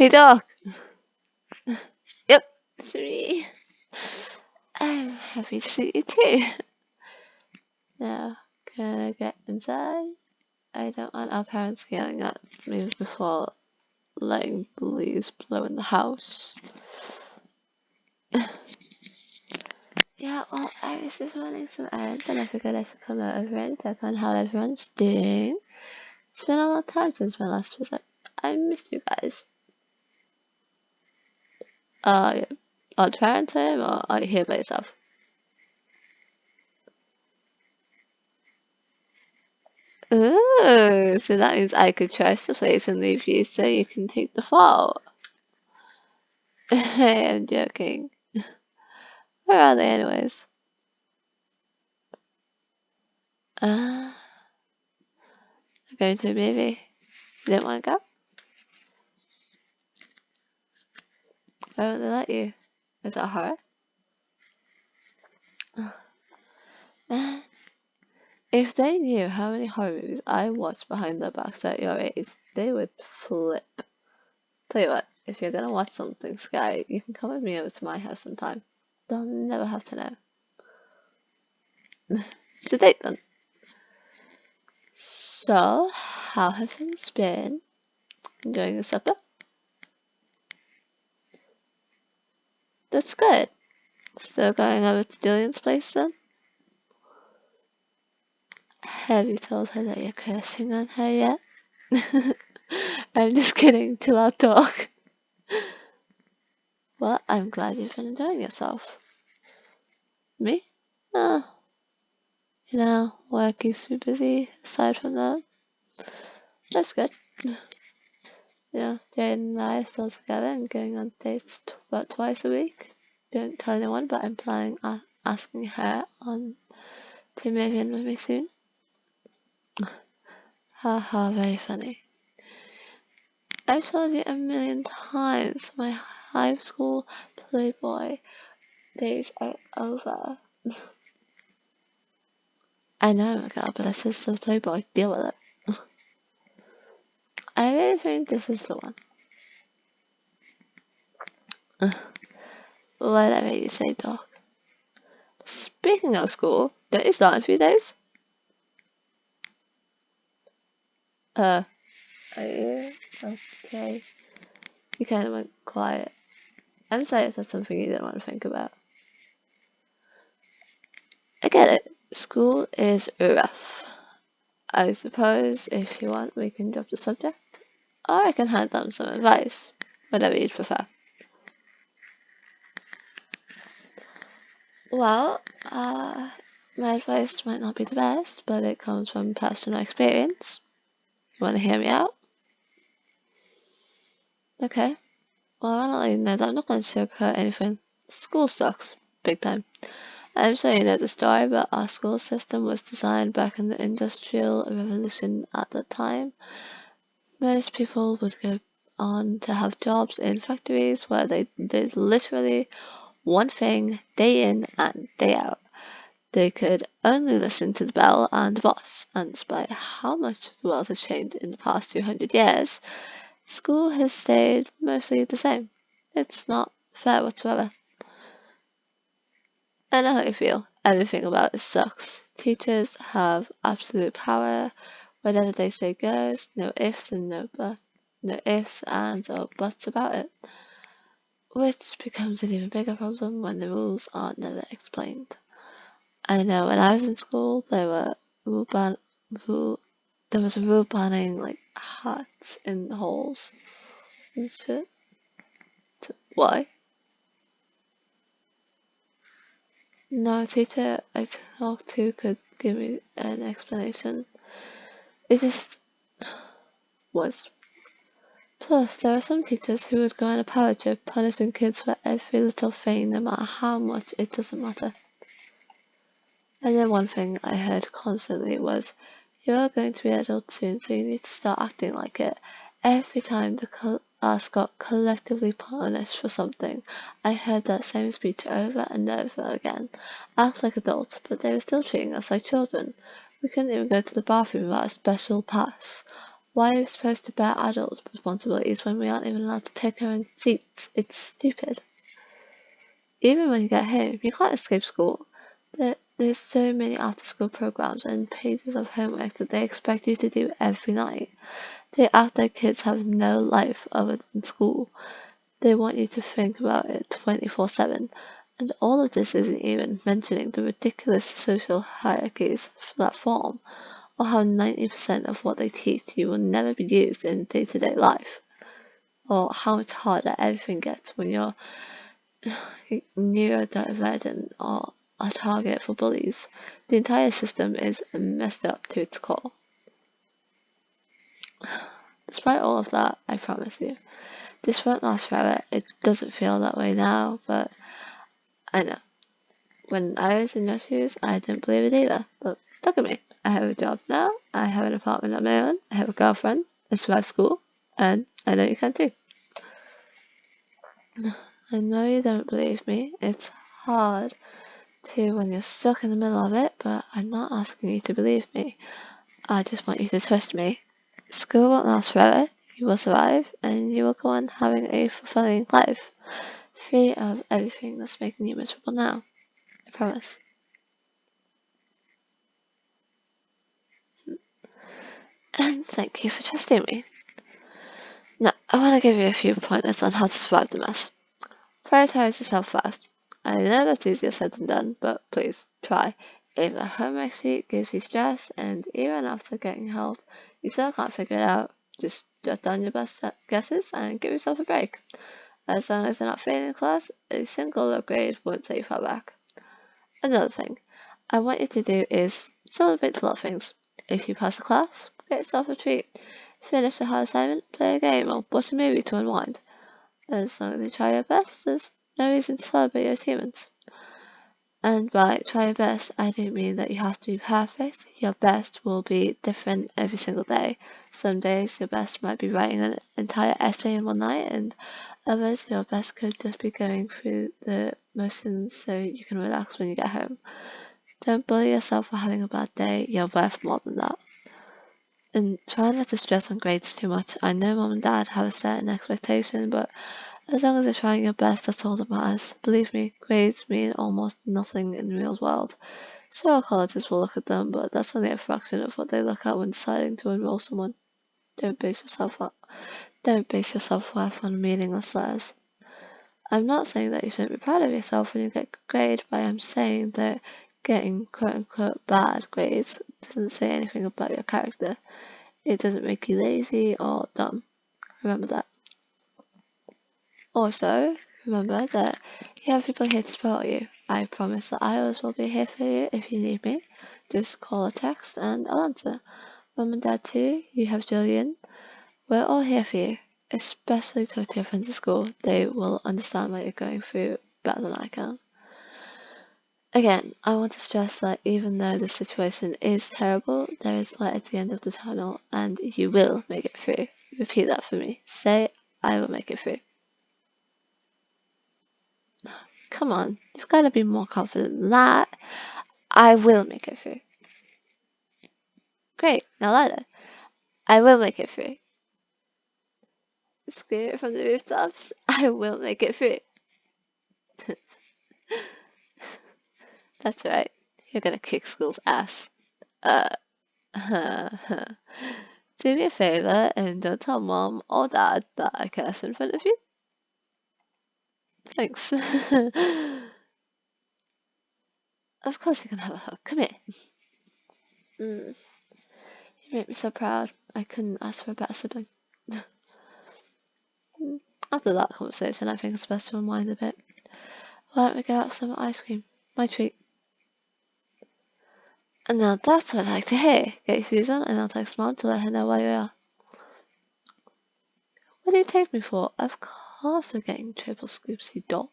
Hey dog. Yep, it's me. I'm happy to see you too. Now, can I get inside? I don't want our parents yelling at me before letting the leaves blow in the house. Yeah, well, I was just running some errands and I figured I should come over and check on how everyone's doing. It's been a long time since my last visit. I missed you guys. Yeah. At parents' home or are you here by yourself? Ooh, so that means I could trash the place and leave you so you can take the fall. I'm joking. Where are they anyways? Uh, going to a movie. You didn't want to go? Why won't they let you? Is it a horror? Man, if they knew how many horror movies I watched behind their backs at your age, they would flip. Tell you what, if you're gonna watch something scary, you can come with me over to my house sometime. They'll never have to know. It's a date then. So, how have things been? Enjoying your supper? That's good. Still going over to Julian's place then? Have you told her that you're crushing on her yet? I'm just kidding, too loud talk. Well, I'm glad you've been enjoying yourself. Me? Oh, work keeps me busy aside from that. That's good. Jade and I are still together and going on dates about twice a week. Don't tell anyone, but I'm planning on asking her on to move in with me soon. Haha, very funny. I've told you a million times, my high school playboy days are over. I know I'm a girl, but I said still playboy, deal with it. I really think this is the one. Whatever you say, Doc. Speaking of school, don't you start in a few days? Are you? Okay. You kind of went quiet. I'm sorry if that's something you didn't want to think about. I get it. School is rough. I suppose if you want, we can drop the subject, or I can hand down some advice, whatever you'd prefer. Well, my advice might not be the best, but it comes from personal experience. You want to hear me out? Okay. Well, I want to let you know that I'm not going to sugarcoat anything. School sucks, big time. I'm sure you know the story, but our school system was designed back in the Industrial Revolution at the time. Most people would go on to have jobs in factories where they did literally one thing day in and day out. They could only listen to the bell and the boss, and despite how much the world has changed in the past 200 years, school has stayed mostly the same. It's not fair whatsoever. I know how you feel. Everything about it sucks. Teachers have absolute power. Whatever they say goes. No ifs and no ifs, ands, or buts about it. Which becomes an even bigger problem when the rules are never explained. I know when I was in school, rule ban, rule, there was a rule banning like hats in the halls and shit. Why? No teacher I talked to could give me an explanation. It just was. Plus, there are some teachers who would go on a power trip punishing kids for every little thing, no matter how much it doesn't matter. And then one thing I heard constantly was, "You are going to be adults soon, so you need to start acting like it." Every time the class got collectively punished for something, I heard that same speech over and over again. Act like adults, but they were still treating us like children. We couldn't even go to the bathroom without a special pass. Why are we supposed to bear adult responsibilities when we aren't even allowed to pick our own seats? It's stupid. Even when you get home, you can't escape school. There's so many after-school programs and pages of homework that they expect you to do every night. They act like kids have no life other than school. They want you to think about it 24/7. And all of this isn't even mentioning the ridiculous social hierarchies that form, or how 90% of what they teach you will never be used in day-to-day life, or how much harder everything gets when you're neurodivergent or a target for bullies. The entire system is messed up to its core. Despite all of that, I promise you, this won't last forever. It doesn't feel that way now, but I know. When I was in your shoes, I didn't believe it either. But look at me. I have a job now. I have an apartment of my own. I have a girlfriend. I survived school. And I know you can too. I know you don't believe me. It's hard to when you're stuck in the middle of it, but I'm not asking you to believe me. I just want you to trust me. School won't last forever. You will survive, and you will go on having a fulfilling life, free of everything that's making you miserable now. I promise. And thank you for trusting me. Now, I want to give you a few pointers on how to survive the mess. Prioritize yourself first. I know that's easier said than done, but please try. If the homework sheet gives you stress, and even after getting help, you still can't figure it out, just jot down your best guesses and give yourself a break. As long as you're not failing class, a single low grade won't set you far back. Another thing I want you to do is celebrate the little things. If you pass a class, get yourself a treat. Finish a hard assignment, play a game, or watch a movie to unwind. As long as you try your best, there's no reason to celebrate your achievements. And by try your best, I don't mean that you have to be perfect. Your best will be different every single day. Some days your best might be writing an entire essay in one night, and others your best could just be going through the motions so you can relax when you get home. Don't bully yourself for having a bad day, you're worth more than that. And try not to stress on grades too much. I know mom and dad have a certain expectation, but as long as you're trying your best, that's all that matters. Believe me, grades mean almost nothing in the real world. Sure, colleges will look at them, but that's only a fraction of what they look at when deciding to enroll someone. Don't base yourself up. Don't base your self-worth on meaningless letters. I'm not saying that you shouldn't be proud of yourself when you get a good grade, but I'm saying that getting quote-unquote bad grades doesn't say anything about your character. It doesn't make you lazy or dumb. Remember that. Also, remember that you have people here to support you. I promise that I always will be here for you if you need me. Just call or text and I'll answer. Mum and Dad too, you have Julian. We're all here for you. Especially talk to your friends at school. They will understand what you're going through better than I can. Again, I want to stress that even though the situation is terrible, there is light at the end of the tunnel and you will make it through. Repeat that for me. Say, I will make it through. Come on, you've got to be more confident than that. I will make it through. Great, now louder. I will make it through. Scream it from the rooftops. I will make it through. That's right. You're gonna kick school's ass. Uh, do me a favor and don't tell mom or dad that I curse in front of you. Thanks. Of course you can have a hug. Come here. Mm, you make me so proud. I couldn't ask for a better sibling. After that conversation, I think it's best to unwind a bit. Why don't we go out for some ice cream? My treat. And now that's what I like to hear. Get your shoes on and I'll text mom to let her know where you are. What do you take me for? Of course we're getting triple scoops, you doll.